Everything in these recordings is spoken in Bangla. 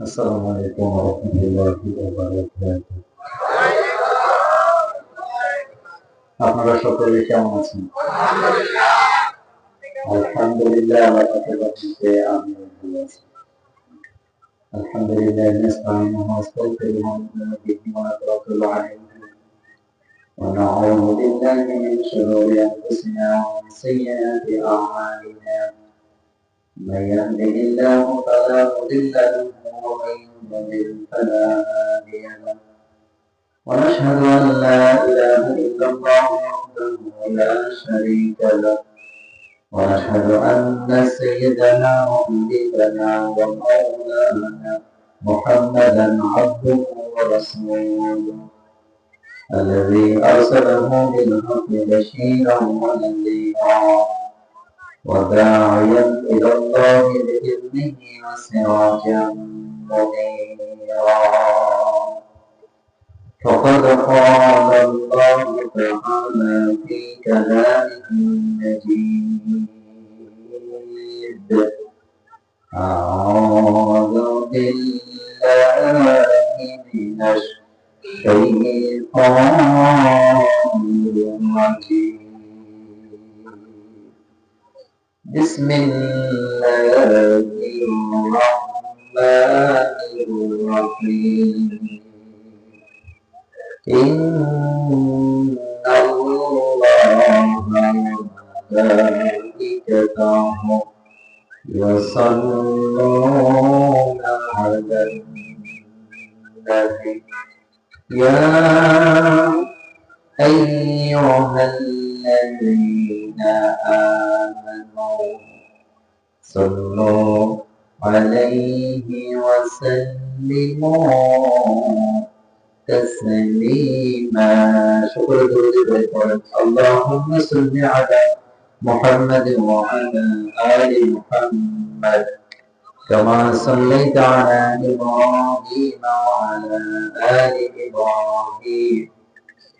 আসসালামু আলাইকুম ওয়া রাহমাতুল্লাহি ওয়া বারাকাতুহু। আপনারা সকলে কেমন আছেন? আলহামদুলিল্লাহ, আল্লাহ পাকের রহমতে আমি ভালো আছি। আলহামদুলিল্লাহ নাস্তাইনুহু ওয়া নাস্তাগফিরুহু ওয়া নু'মিनु বিহি ওয়া নাতাওয়াক্কালু আলাইহি ওয়া না'উযু বিল্লাহি মিন শুরুরি আনফুসিনা ওয়া মিন sayyiati a'malina. من يهده الله فلا مضل له ومن يضلل فلا هادي له. ونشهد أن لا إله إلا الله وحده لا شريك له. ونشهد أن سيدنا وحبيبنا ومولانا محمدا عبده ورسوله الذي أرسله بالحق بشيرا ونذيرا وداعيا إلى الله بإذنه وسراجا منيرا. فقد قال الله تعالى في كلامه المجيد: أعوذ بالله من الشيطان الرجيم. بسم الله الرحمن الرحيم. إن الله وملائكته يصلون على النبي يا أيها الذين آمنوا صلوا عليه وسلموا تسليما. شكر اللهم صل على محمد وعلى آل محمد كما صليت على إبراهيم وعلى آل إبراهيم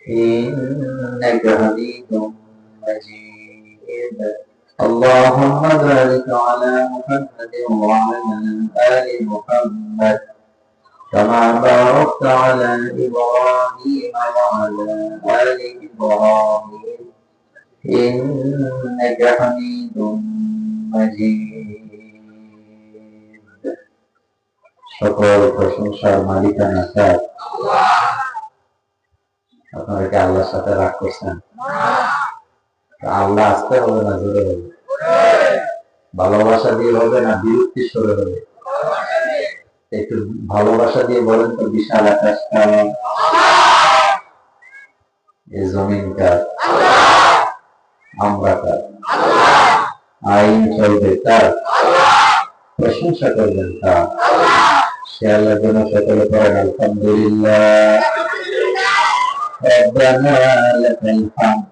إنك حميد مجيد. اللهم بارك على محمد وعلى آل محمد كما باركت على إبراهيم وعلى آل إبراهيم إنك حميد مجيد. সকল প্রশংসার মালিকানা তার। আপনারা কি আল্লাহর সাথে রাগ করছেন? আল্লাহ আসতে হবে না জোরে হবে? ভালোবাসা দিয়ে হবে না বিরক্তি সরে হবে? একটু ভালোবাসা দিয়ে বলেন তো, বিশাল আকাশ কার? এই জমিন কার? আমরা কার? আইন চলবে কার? প্রশংসা করবেন কার? সে আল্লাহর জন্য সকলে পড়েন আলহামদুলিল্লাহ ربنا لك الحمد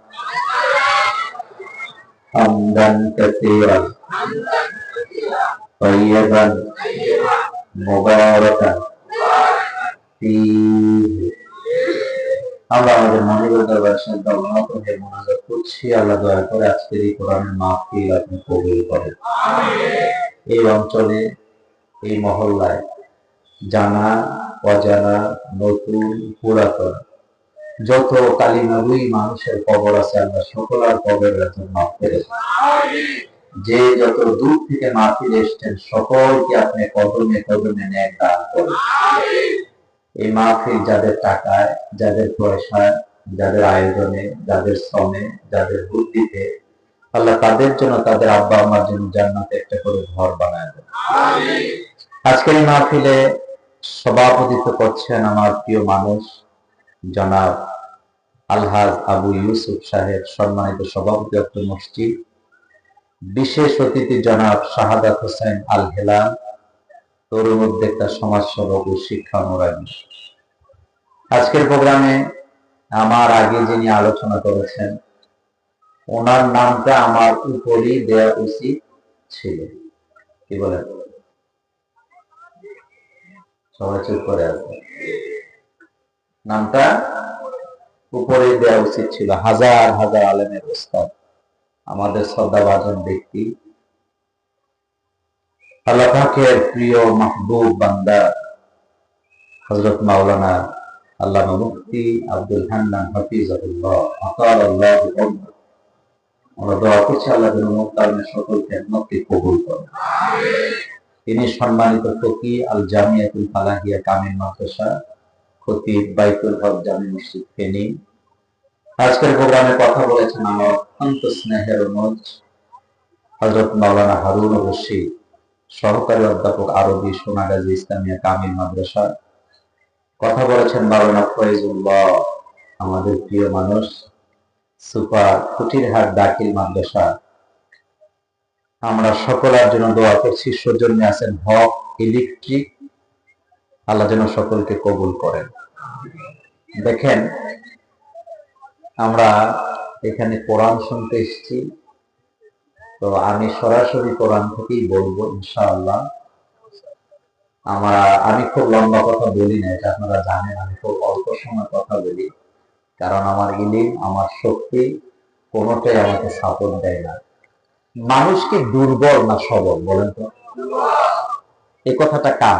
حمدا كثيرا طيبا মুবারাকান ফীহি। আমরা আমাদের মনিবের দরবারে সাদরে মুনাজাত করছি। আল্লাহ দয়া করে আজকের এই কোরআনের মাহফিল আপনি কবুল করেন। এই অঞ্চলে, এই মহল্লায় জানা অজানা, নতুন পুরাতন যত কালিমারুই মানুষের কবর আছে, আল্লাহ সকলের কবরের জন্য মাফ করে দেন। যে যত দূর থেকে মাহফিলে এসেছেন সকলকে আপনি কদমে কদমে নেক দান করেন। এই মাহফিল যাদের টাকায়, যাদের পয়সায়, যাদের আয়োজনে, যাদের শ্রমে, যাদের বুদ্ধিতে, আল্লাহ তাদের জন্য, তাদের আব্বা আম্মার জন্য জান্নাতে একটা করে ঘর বানায় দেন। আজকের এই মাহফিলে সভাপতিত্ব করছেন আমার প্রিয় মানুষ জনাব আলহাজ আবু ইউসুফ সাহেব, সম্মানিত সভাপতি অত্র মসজিদ। বিশেষ অতিথি জনাব শাহাদাত হোসেন আল হেলাল, তরুণ উদ্যোক্তা, সমাজসেবক ও শিক্ষা অনুরাগী। আজকের প্রোগ্রামে আমার আগে যিনি আলোচনা করেছেন ওনার নামটা আমার উপরই দেওয়া উচিত ছিল। কি বলেন? সবাই চুপ করে আছে। নামটা উপরে দেওয়া উচিত ছিল। হাজার হাজার আলেমের উস্তাদ, আমাদের শ্রদ্ধাভাজন ব্যক্তি, আল্লাহ পাকের প্রিয় মাহবুব বান্দা হযরত মাওলানা আল্লামা মুফতি আব্দুল হান্নান হাফিজাহুল্লাহ আতালাল্লাহু উমর। আমরা দোয়া করছি আল্লাহ যেন মুক্তারনের সকল খেদমতকে কবুল করেন। তিনি সম্মানিত ফকি আল জামিয়াতুল ফালাহিয়া কামিল মাদ্রাসা, খতিব বাইতুল হক জামি মসজিদ ফেনী। আজকের প্রোগ্রামে কথা বলেছেন আমার অত্যন্ত স্নেহের অনুজ হযরত মাওলানা হারুন রশিদ, সহকারী অধ্যাপক আরবি, সোনাগাজী ইসলামিয়া কামিল মাদ্রাসা। কথা বলেছেন মাওলানা ফয়জুল্লাহ, আমাদের প্রিয় মানুষ, সুপার কুটিরহাট দাখিল মাদ্রাসা। আমরা সকলের জন্য দোয়া করছি। সৌজন্যে আছেন হক ইলেকট্রিক, আল্লাহ যেন সকলকে কবুল করেন। দেখেন, আমরা এখানে কোরআন শুনতে এসেছি, তো আমি সরাসরি কোরআন থেকেই বলবো ইনশাআল্লাহ। আমি খুব লম্বা কথা বলি না, এটা আপনারা জানেন। আমি খুব অল্প সময় কথা বলি, কারণ আমার ইলিম, আমার শক্তি কোনোটাই আমাকে সাপোর্ট দেয় না। মানুষ কি দুর্বল না সবল বলেন তো? এই কথাটা কার?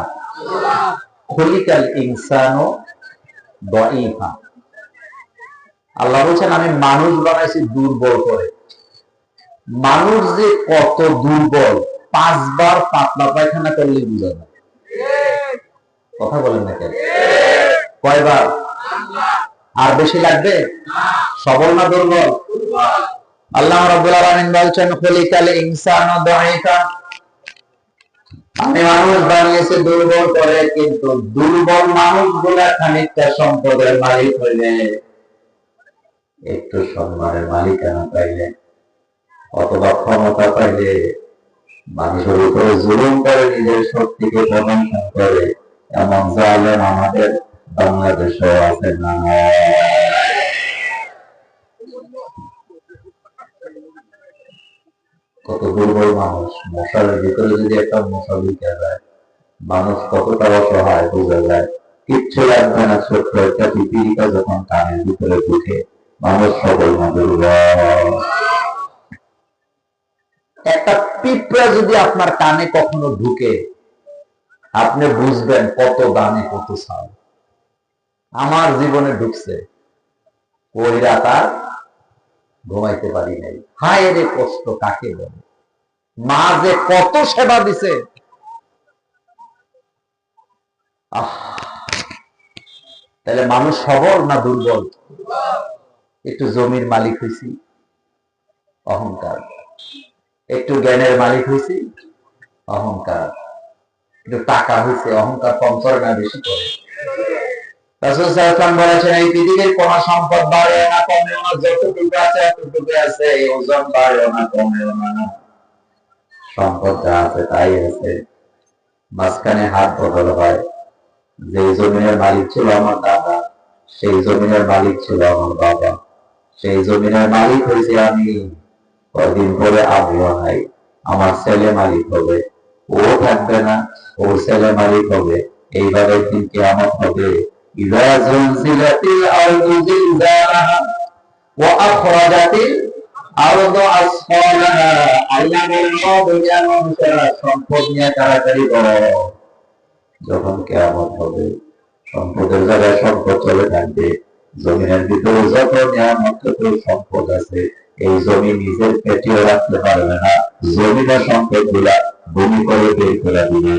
খলিকাল ইনসানু দাঈফা। আল্লাহ বলছেন আমি মানুষ বানাইছি দুর্বল করে। মানুষ যে কত দুর্বল 5 বার পাতলা পায়খানা করলে বুঝা যায়। কথা বলেন না কেন? কয়বার? আর বেশি লাগবে? সবল না দুর্বল? আল্লাহ রাব্বুল আলামিন বলছেন খলিকাল ইনসানু দাঈফা, আমি মানুষ বানিয়েছি দুর্বল করে। কিন্তু দুর্বল মানুষগুলা খানিকটা সম্পদের মালিক হইলে, একটু সম্মানের মালিকানা পাইলে, অথবা ক্ষমতা পাইলে মানুষের উপরে জুলুম করে নিজের শক্তিকে প্রদর্শন করে, এমন জালেম আমাদের বাংলাদেশেও আছে না? কত দুর্বল মানুষ। মশালের ভিতরে যদি একটা মশা ঢুকে যায়, মানুষ কতটা অসহায় বোঝা যায়। কিচ্ছু লাগবে না, ছোট্ট একটা পিপিলিকা যখন কানের ভিতরে ঢুকে, মানুষ সকল না দুর্বল। একটা পিঁপড়া যদি আপনার কানে কখনো ঢুকে, আপনি বুঝবেন কত দামে কত সাল। আমার জীবনে ঢুকছে, ওই রাত আর ঘুমাইতে পারি নাই। হায় রে কষ্ট কাকে বলে! মা যে কত সেবা দিছে। তাহলে মানুষ সবল না দুর্বল? একটু জমির মালিক হয়েছি, অহংকার। একটু জ্ঞানের মালিক হয়েছি, অহংকার। একটু টাকা হয়েছে, অহংকার কম করে না বেশি করে? রাসূল সাল্লাল্লাহু আলাইহি ওয়াসাল্লাম বলেছেন এই পৃথিবীর কোন সম্পদ বাড়েও না কমেও না, যতটুকু আছে এতটুকু আছে, এই ওজন বাড়েও না কমেও না। সম্পদ যা আছে তাই আছে। মাঝখানে হাত বদল হয়। যে জমিনের মালিক ছিল আমার দাদা, সেই জমিনের মালিক ছিল আমার বাবা, সেই জমিনের মালিক হয়েছে আমি। কয়েকদিন পরে আমিও নাই, আমার ছেলে মালিক হবে। ও থাকবে না, ওর ছেলে মালিক হবে। এইভাবে দিন কিয়ামত হবে। ইযা যুলজিলাতিল আরদু জিলজালাহা ওয়া আখরাজাতিল আরদু আসফালাহা। আল্লাহ বলেন ও দুনিয়ার মানুষেরা, সম্পদ নিয়ে কাড়াকাড়ি করো। যখন কিয়ামত হবে, সম্পদের জায়গায় সম্পদ চলে থাকবে। জমিনের ভিতরে যত নিয়ামত, যত সম্পদ আছে, এই জমি নিজের পেটেও রাখতে পারবে না। জমিনের সম্পদ গুলা ভূমি করে বের করে দিবে।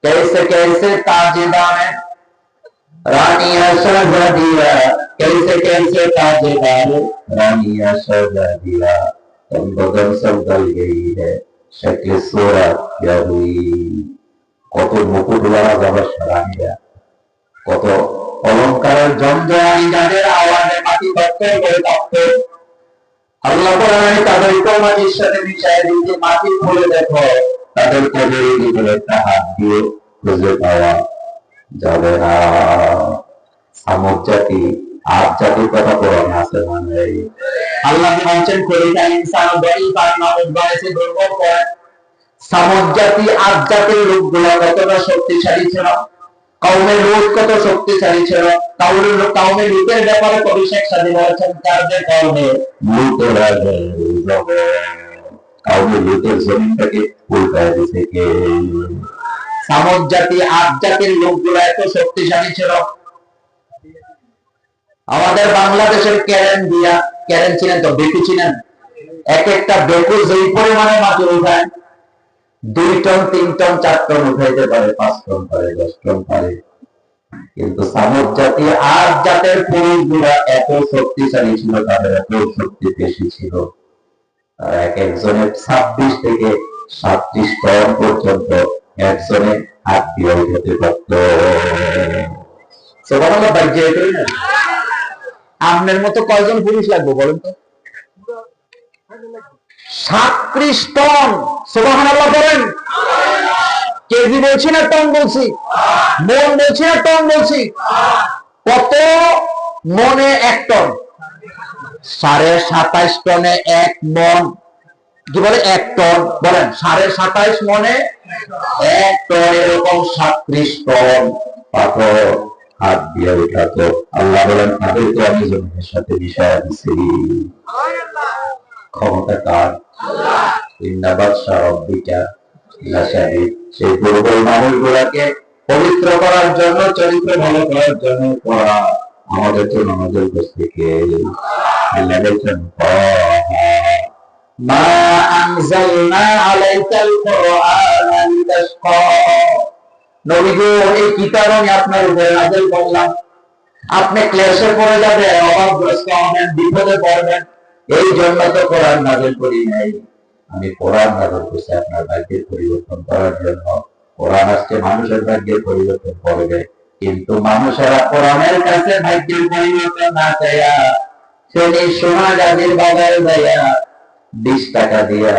कैसे कैसे ताजेदार रानिया शहजादिया, कैसे कैसे ताजेदार रानिया शहजादिया, तुम बदन सब गल गई है शक्ल सूरत क्या हुई। কত মুকুটওয়ালা জগৎ রানীরা, কত অলঙ্কারের জঞ্জনানি, যাদের আওয়াজে মাটি তত্ত্বের করে তত্ত্ব। আল্লাহ বলেন তাদেরকে মাটির সাথে মিশায় দিতে, মাটি খুলে দেখো, তাদের কবরের ভিতরে একটা হাত দিয়ে খুঁজে পাওয়া যাবে না। সামুদ জাতি, আদ জাতির কথা কোরআনে আছে মানে। আল্লাহ বলছেন খলিকাল ইনসানু দাঈফা, মানুষ বানাইছে দুর্বল করে। সামুদ জাতি, আদ জাতির লোকগুলো কতটা শক্তিশালী ছিল। কওমে লূত কত শক্তিশালী ছিল। কওমে লূতের ব্যাপারে কবি শেখ সাদী বলেছেন, তার যে কওমে লূতেরা কাউকে লুটের জমিনটাকে উল্টায় দিছে কে? সামুদ জাতি, আদ জাতির লোকগুলো এত শক্তিশালী ছিল। আমাদের বাংলাদেশের ক্যারেন ছিলেন তো, বেকু ছিলেন। এক একটা বেকু যেই পরিমাণে মাটি উঠায়, 2 টন 3 টন 4 টন উঠাইতে পারে, 5 টন পারে, 10 টন পারে। কিন্তু সামুদ জাতি, আদ জাতের পুরুষগুলা এত শক্তিশালী ছিল, তাদের এত শক্তি বেশি ছিল, তারা এক একজনের 26 থেকে 37 টন পর্যন্ত একজনে হাত দিয়ে উঠাতে পারত। আপনার মতো কয়জন পুরুষ লাগবে বলেন তো? 37 টন। সুবহানাল্লাহ বলেন। কেজি বলছি না টন বলছি? মন বলছি না টন বলছি? কত মনে 1 টন? 27.5 টনে 1 মন। কি বলে 1 টন? বলেন 27.5 মনে 1 টন। এরকম 37 টন পাথর হাত দিয়ে উঠাতো। আল্লাহ বলেন তাদেরকে আমি জমিনের সাথে মিশায়া দিছি। ক্ষমতা কার? ইন্না বাদশা রাব্বিকা লাশাদীদ। সেই দুর্বল মানুষগুলোকে পবিত্র করার জন্য, চরিত্র ভালো করার জন্য পড়া আমাদের জন্য নজর থেকে মা আনজালনা আলাইকাল কুরআনা লিতাশকা। নবী গো, এই কিতাব আমি আপনার উপরে নাযিল করলাম, আপনি ক্লেশে পড়ে যাবেন, অভাবগ্রস্ত হবেন, বিপদে পড়বেন, এই জন্য তো কোরআন নাযিল করি নাই। আমি কোরআন নাযিল করছি আপনার ভাগ্যের পরিবর্তন করার জন্য। কোরআন আজকে মানুষের ভাগ্যের পরিবর্তন করবে, কিন্তু মানুষেরা কোরআনের কাছে ভাগ্যের পরিবর্তন না চাইয়া সেই সোনা গাজীর বাজারে যাইয়া 20 টাকা দিয়া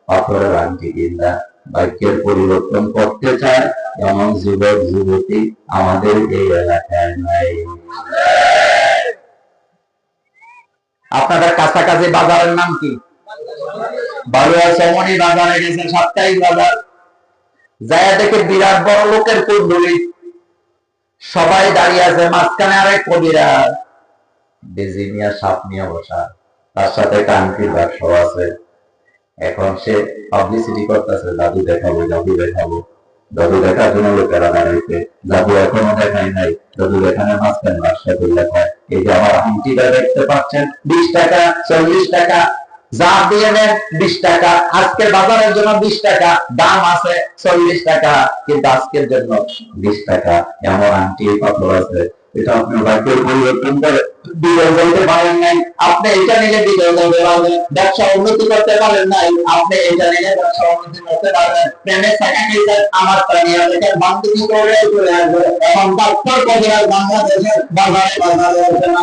পাথরের আংটি কিনা ভাগ্যের পরিবর্তন করতে চায়, এমন যুবক যুবতী আমাদের এই এলাকায় নাই। আপনাদের কাছাকাছি বাজারের নাম কি? বালুয়া সমনি বাজারে গেছে, সাপ্তাহিক বাজার, যায়া দেখে বিরাট বড় লোকের কুণ্ডলী, সবাই দাঁড়িয়ে আছে, মাঝখানে আরেক কবিরাজ বেজি নিয়ে সাপ নিয়ে বসা, তার সাথে কান্ট্রি ব্যবসা আছে। এখন সে পাবলিসিটি করতেছে, জাদু দেখাবো, জাদু দেখাবো। জাদু দেখার জন্য লোকেরা দাঁড়াইছে, জাদু এখনো দেখাই নাই। জাদু দেখানোর মাঝখানে ব্যবসা করলে হয়, এই যে আমার আংটিটা দেখতে পাচ্ছেন, 20 টাকা, 40 টাকা, যা দিয়ে নেন 20 টাকা। আজকের বাজারের জন্য 20 টাকা দাম আছে, 40 টাকা, কিন্তু আজকের জন্য 20 টাকা। এমন আংটি পাথর আছে, এটা আপনার ভাগ্যের পরিবর্তন করে বিজয় বলতে পারেন নাই। আপনি এটা নিলে বিজয় বলতে পারবেন, ব্যবসা উন্নতি করতে পারেন নাই, আপনি এটা নিলে ব্যবসা উন্নতি করতে পারবেন। প্রেমের টাকা নিয়ে আমার তানিয়া দেখেন বান্ধবী করে চলে আসবে। এখন ডাক্তার কবিরাজ বাংলাদেশের বাজারে বাজারে আছে না।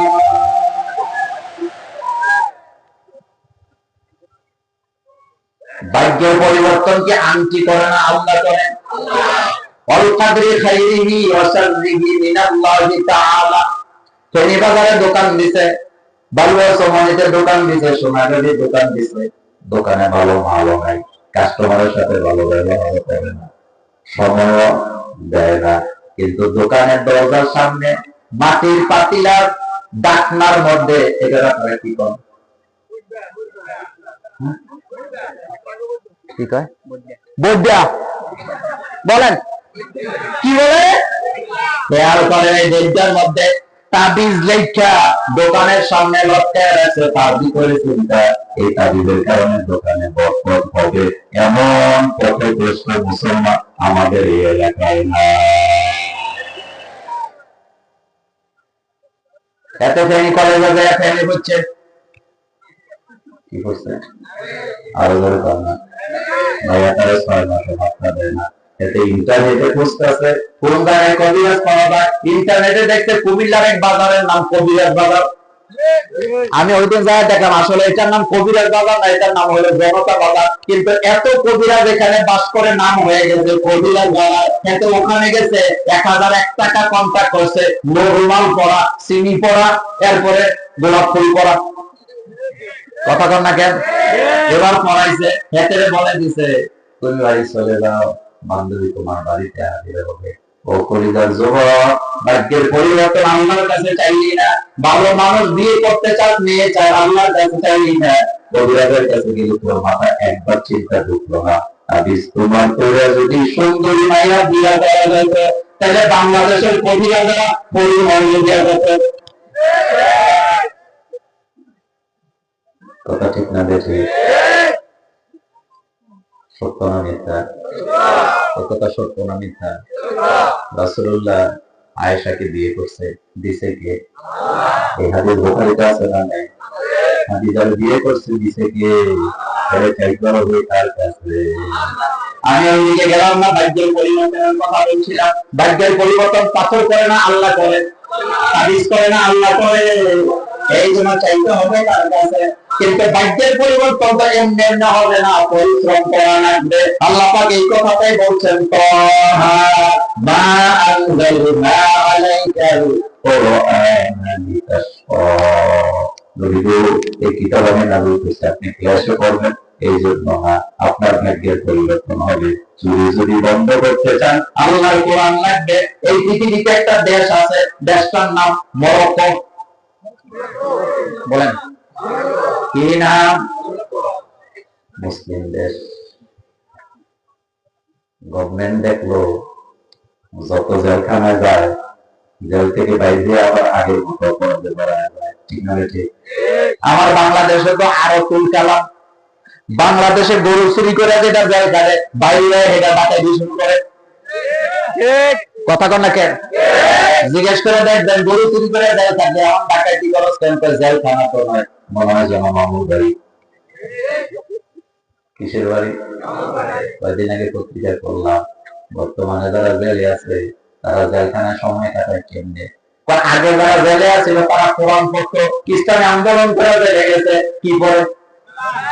ভাগ্যের পরিবর্তন কি আংটি করে না আল্লাহ করেন? ফেনী বাজারে দোকান দিছে, বালুয়া সমনিতে দোকান দিছে, সোনাগাড়ির দোকান দিছে, দোকানে ভালো মালও নাই, কাস্টমারের সাথে ভালো ব্যবহার করে না, সময় দেয় না, কিন্তু দোকানের দরজার সামনে মাটির পাতিলার ডাকনার মধ্যে এটা আপনারা কি করেন? কি কয়? বড়িয়া বলেন, কি বলে? খেয়াল করেন এই দেশটার মধ্যে তাবিজ লেখা দোকানের সামনে লটকায় আছে, তার ভিতরে চিন্তা এই তাবিজের কারণে দোকানে বরকত হবে, এমন পথগ্রস্ত মুসলমান আমাদের এই এলাকায় না। এত ফেনী কলেজে যায় ফেনী হচ্ছে কি করছে? আরো ধরে পান না ভাইয়া, তারা 6 মাসে ভাবটা দেয় না। এতে ইন্টারনেটে খুঁজতে আছে কোন জায়গায় কবিরাজ পাওয়া যায়, ইন্টারনেটে দেখতে কুমিল্লার এক বাজারের নাম কবিরাজ বাজার। আমি ওই দিন যাই দেখলাম, আসলে এটার নাম কবিরাজ বাজার না, এটার নাম হলো জনতা বাজার। কিন্তু এত কবিরাজ এখানে বাস করে নাম হয়ে গেছে কবিরাজ বাজার। এত ওখানে গেছে 1001 টাকা কন্ট্যাক্ট করছে, নরমাল পড়া, চিনি পড়া, এরপরে গোলাপ ফুল পড়া। কথা কর না কেন? এবার পড়াইছে, হেতেরে বলে দিছে তুমি বাড়ি চলে যাও, বান্ধবী তোমার বাড়িতে হাজির হবে, ও কলিজার যুবক, ভাগ্যের পরিবর্তন আল্লাহর কাছে চাইলি না, ভালো মানুষ বিয়ে করতে চাস, মেয়ে চাই, আল্লাহর কাছে চাইলি না, কবিরাজের কাছে গেলে তোর মাথা একবার চিন্তা ঢুকলো না। আবিস তোমার তোরা যদি সুন্দরী মাইয়া বিয়া করা যেত, তাহলে বাংলাদেশের কবিরাজরা পরিমণ্ডল দেওয়া যেত। কথা ঠিক না বেশি? সত্য না মিথ্যা? কতটা সত্য না মিথ্যা? রাসূলুল্লাহ আয়েশাকে বিয়ে করছে, দিছে কে? এই হাদিস বুখারীতে আছে না নাই? হাদিজার বিয়ে করছে, দিছে কে? এর চাইতে হবে তার কাছে। আমি ওইদিকে গেলাম না, ভাগ্যের পরিবর্তনের কথা বলছিলাম। ভাগ্যের পরিবর্তন পাথর করে না, আল্লাহ করে। হাদিস করে না, আল্লাহ করে। এই জন্য চাইতে হবে তার কাছে। কিন্তু ভাগ্যের পরিবর্তন তো এমনি এমনি হবে না, পরিশ্রম করা লাগবে। আল্লাহ পাক এই কথাটাই বলছেন, তাহা মা আনজালনা আলাইকাল কুরআনা লিতাশকা। নবী গো, এই কিতাব আমি নাযিল করেছি, আপনি ক্লাস করবেন, এই জন্য না, আপনার ভাগ্যের পরিবর্তন হবে। চুরি চুরি বন্ধ করতে চান, আল্লাহর কোরআন লাগবে। এই পৃথিবীতে একটা দেশ আছে, দেশটার নাম মরক্কো। বলেন কি নাম? মুসলিম দেশ। গভর্নমেন্ট দেখলো যত জেলখানায় যায়, জেল থেকে বাইরে দিয়ে আবার আগের মতো অপরাধে বাড়ায় যায়। ঠিক না ঠিক? আমার বাংলাদেশে তো আরো তুল কালাম। বাংলাদেশে গরু চুরি করে যেটা জেল খাটে, বাইরে সেটা বাটাই দিয়ে শুরু করে। কথা কন না কেন? জিজ্ঞেস করে দেখবেন, গরু চুরি করে জেল খাটে, এখন ডাকাইতি খরচ কেন করে? জেল খানা তো নয়, মনে হয় যেন মামুর বাড়ি। কিসের বাড়ি? কয়েকদিন আগে পত্রিকা করলাম, বর্তমানে যারা জেলে আছে তারা জেলখানায় সময় কাটায় কেমনে। আগে যারা জেলে আছিল তারা কোরআন পড়তো, ইসলামী আন্দোলন করে জেলে গেছে, কি করে?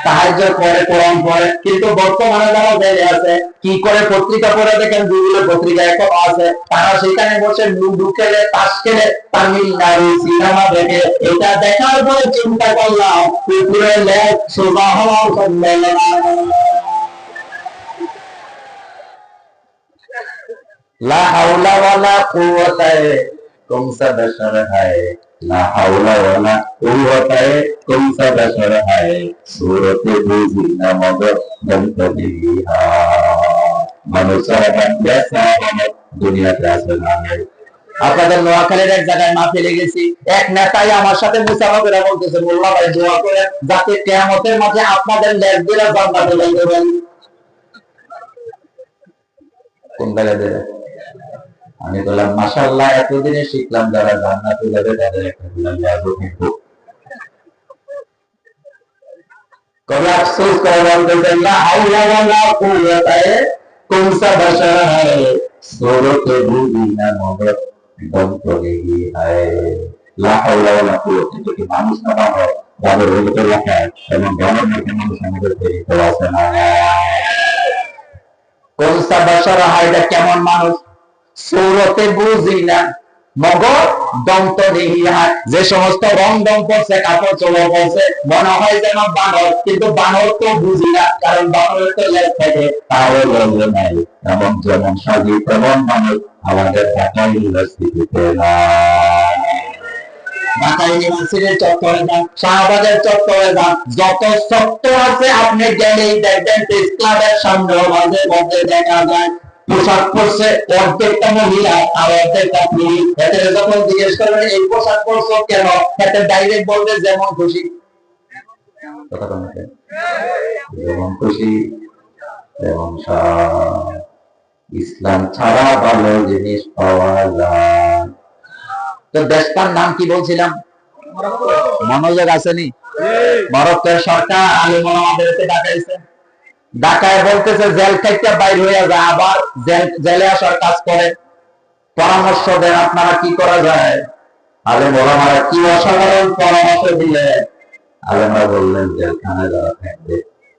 সাহায্য করে, কোরআন পড়ে। কিন্তু বর্তমানে যারা জেলে আছে কি করে? পত্রিকা পড়ে দেখেন, গুগলে পত্রিকা এখন আছে, তারা সেখানে বসে লুডু খেলে, তাস খেলে, তামিলনাড়ু সিনেমা দেখে। এটা দেখার পরে চিন্তা করলাম, পুকুরে লেখ সোজা হওয়ার সম্মেলন। লা হাওলা ওয়ালা কুওয়াতা কমসা বশর হায়, লা হাওলা ওয়ালা কুওয়াতা কমসা বশর হায়, সূরতে বুঝি না মগর গন্তব্যে হা। মানুষের ব্যবসা দুনিয়াতে আছে না। আপনাদের নোয়াখালীর এক জায়গায় মাহফিলে গেছি, এক নেতাই আমার সাথে মুসাফা করে বলতেছে, মোল্লা ভাই দোয়া করে যাতে কিয়ামতের মাঝে আপনাদের লেজ দিয়ে জান্নাতে যাইতে পারি। কোন জায়গায় দেবে? আমি বললাম মাশাআল্লাহ, এতদিনে শিখলাম যারা জান্নাতে যাবে তাদের একটা লেজও কিন্তু। কবে আফসোস করে বলতেছেন, লা হাওলা ওয়ালা কুওয়াতা কমসা বশর হায়, সূরতে বুঝি না মগর গন্তব্যে হায়। লা হাওলা ওয়ালা কুওয়াতা যদি মানুষ না হয়, তাদের হইতে লেখা এবং গণমাধ্যমে মানুষ আমাদের তৈরি করা আছে না। কমসা বশর হায়, এটা কেমন মানুষ? সূরতে বুঝি না মগর দন্ত দেহিয়া, যে সমস্ত রং রং করছে, কাপড় চোপড় করছে, মনে হয় যেন বানর, কিন্তু বানর তো বুঝি না, কারণ বানরের তো লেজ থাকে, তাও বলবে নাই। এমন যেমন সাজি তেমন মানুষ আমাদের ঢাকা ইউনিভার্সিটিতে না। ঢাকা ইউনিভার্সিটির চত্বরে যান, শাহবাগের চত্বরে যান, যত চত্বর আছে আপনি গেলেই দেখবেন প্রেস ক্লাবের সামনেও মাঝে মধ্যে দেখা যায় পোশাক পরছে অর্ধেকটা মহিলা আর অর্ধেকটা পুরুষ। এদের যখন জিজ্ঞেস করবেন এই পোশাক পরছো কেন, এতে ডাইরেক্ট বলবে যেমন খুশি। যেমন খুশি তেমন সাজ। ইসলাম ছাড়া ভালো জিনিস পাওয়া যায়। তো দেশটার নাম কি বলছিলাম? মনোযোগ আসেনি? মরক্কোর সরকার আলেম ওলামাদেরকে ডাকাইছে, ঢাকায় বলতেছে জেল থেকে বাইর হয়ে যায়, আবার জেলে আসার কাজ করে। পরামর্শ দেন আপনারা কি করা যায়। আলেম ওলামারা কি অসাধারণ পরামর্শ দিলে। আলেমরা বললেন জেলখানায় যারা থাকবে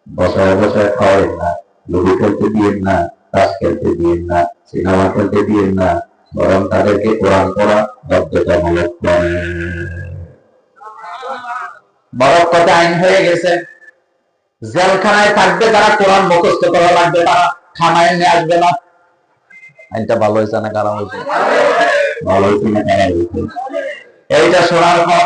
বসায় বসায় খাওয়াই না, লুডু খেলতে দিয়েন না, তাস খেলতে দিয়েন না, সিনেমা খেলতে দিয়েন না, বরং তাদেরকে কোরআন পড়া বাধ্যতামূলক করেন। মরক্কোতে আইন হয়ে গেছে, জেলখানায় থাকবে যারা কোরআন মুখস্থ করা লাগবে, তারা খানায় নিয়ে আসবে না। আইনটা ভালো হয়েছে না খারাপ হয়েছে? ভালো হয়েছে না খারাপ হয়েছে? এইটা শোনার পর